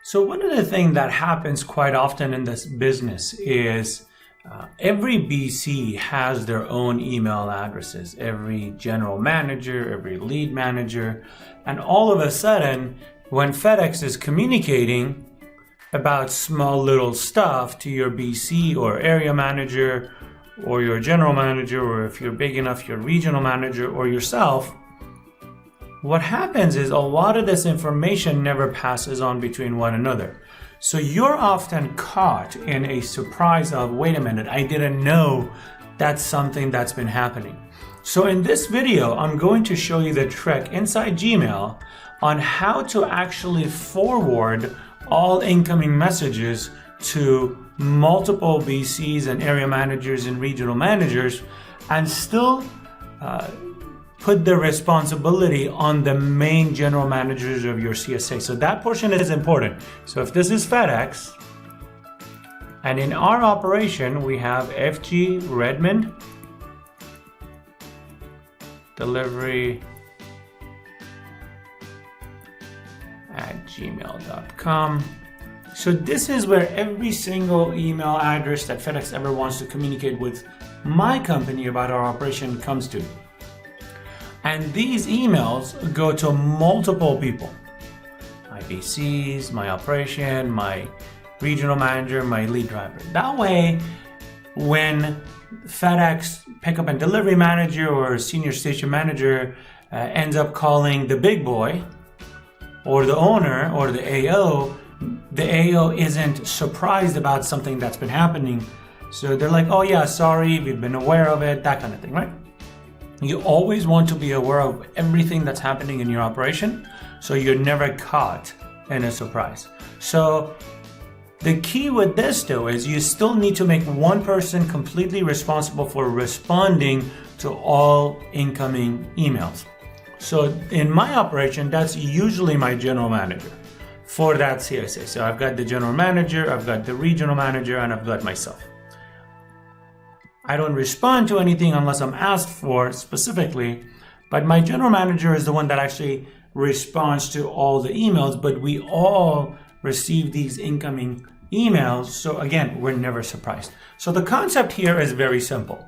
So one of the things that happens quite often in this business is every BC has their own email addresses, every general manager, every lead manager, and all of a sudden, when FedEx is communicating about small little stuff to your BC or area manager or your general manager, or if you're big enough, your regional manager or yourself, what happens is a lot of this information never passes on between one another. So you're often caught in a surprise of, wait a minute, I didn't know that's something that's been happening. So in this video, I'm going to show you the trick inside Gmail on how to actually forward all incoming messages to multiple BCs and area managers and regional managers and still put the responsibility on the main general managers of your CSA. So that portion is important. So if this is FedEx, and in our operation, we have FG Redmond delivery @gmail.com. So this is where every single email address that FedEx ever wants to communicate with my company about our operation comes to. And these emails go to multiple people. My BCs, my operation, my regional manager, my lead driver. That way, when FedEx pickup and delivery manager or senior station manager ends up calling the big boy or the owner or the AO isn't surprised about something that's been happening. So they're like, oh yeah, sorry, we've been aware of it, that kind of thing, right? You always want to be aware of everything that's happening in your operation, so you're never caught in a surprise. So the key with this though is you still need to make one person completely responsible for responding to all incoming emails. So in my operation, that's usually my general manager for that CSA. So I've got the general manager, I've got the regional manager, and I've got myself. I don't respond to anything unless I'm asked for specifically, but my general manager is the one that actually responds to all the emails, but we all receive these incoming emails. So again, we're never surprised. So the concept here is very simple.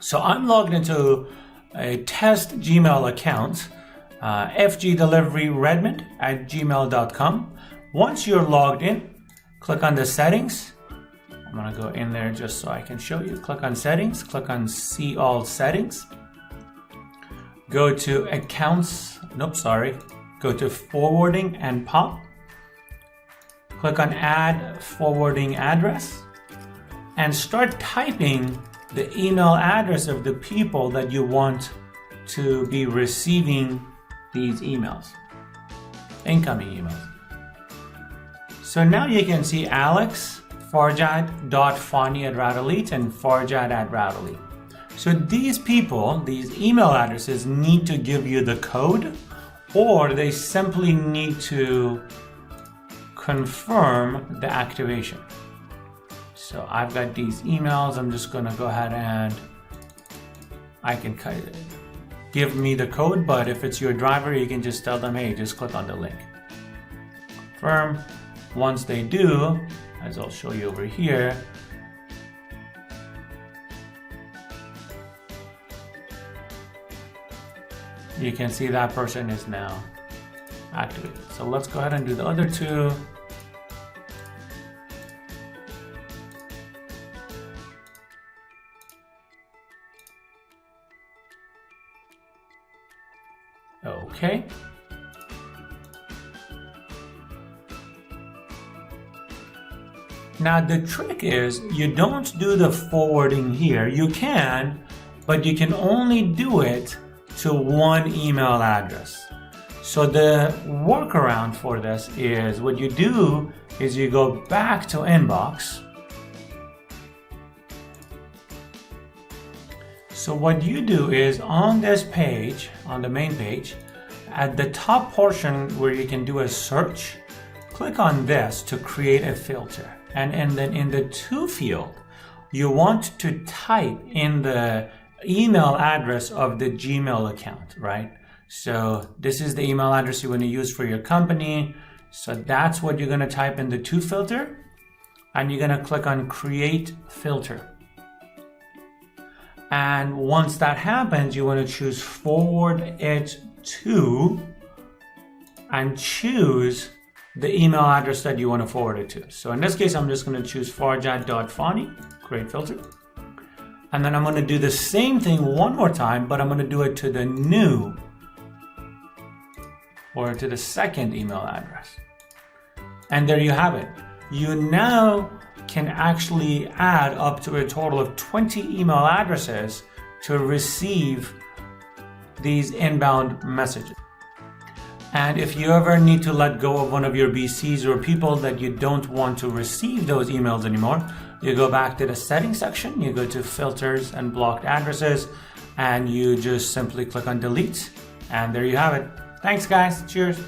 So I'm logged into a test Gmail account, fgdeliveryredmond@gmail.com. Once you're logged in, click on the settings. I'm gonna go in there just so I can show you. Click on settings, click on see all settings. Go to accounts, go to forwarding and pop. Click on add forwarding address and start typing the email address of the people that you want to be receiving these emails, incoming emails. So now you can see Alex, Farjad.Fani@Routelite and Farjad@Routelite. So these people, these email addresses need to give you the code, or they simply need to confirm the activation. So I've got these emails. I'm just gonna go ahead and I can give me the code, but if it's your driver, you can just tell them, hey, just click on the link. Confirm. Once they do, as I'll show you over here, you can see that person is now activated. So let's go ahead and do the other two. Okay. Now the trick is you don't do the forwarding here. You can, but you can only do it to one email address. So the workaround for this is what you do is you go back to inbox. So what you do is on this page, on the main page, at the top portion where you can do a search, click on this to create a filter. And then in the to field, you want to type in the email address of the Gmail account, right? So this is the email address you want to use for your company. So that's what you're going to type in the to filter, and you're going to click on create filter. And once that happens, you want to choose forward it to and choose the email address that you want to forward it to. So in this case, I'm just going to choose farjad.fani, create filter. And then I'm going to do the same thing one more time, but I'm going to do it to the new or to the second email address. And there you have it. You now can actually add up to a total of 20 email addresses to receive these inbound messages. And if you ever need to let go of one of your BCs or people that you don't want to receive those emails anymore, you go back to the settings section, you go to filters and blocked addresses, and you just simply click on delete, and there you have it. Thanks guys, cheers.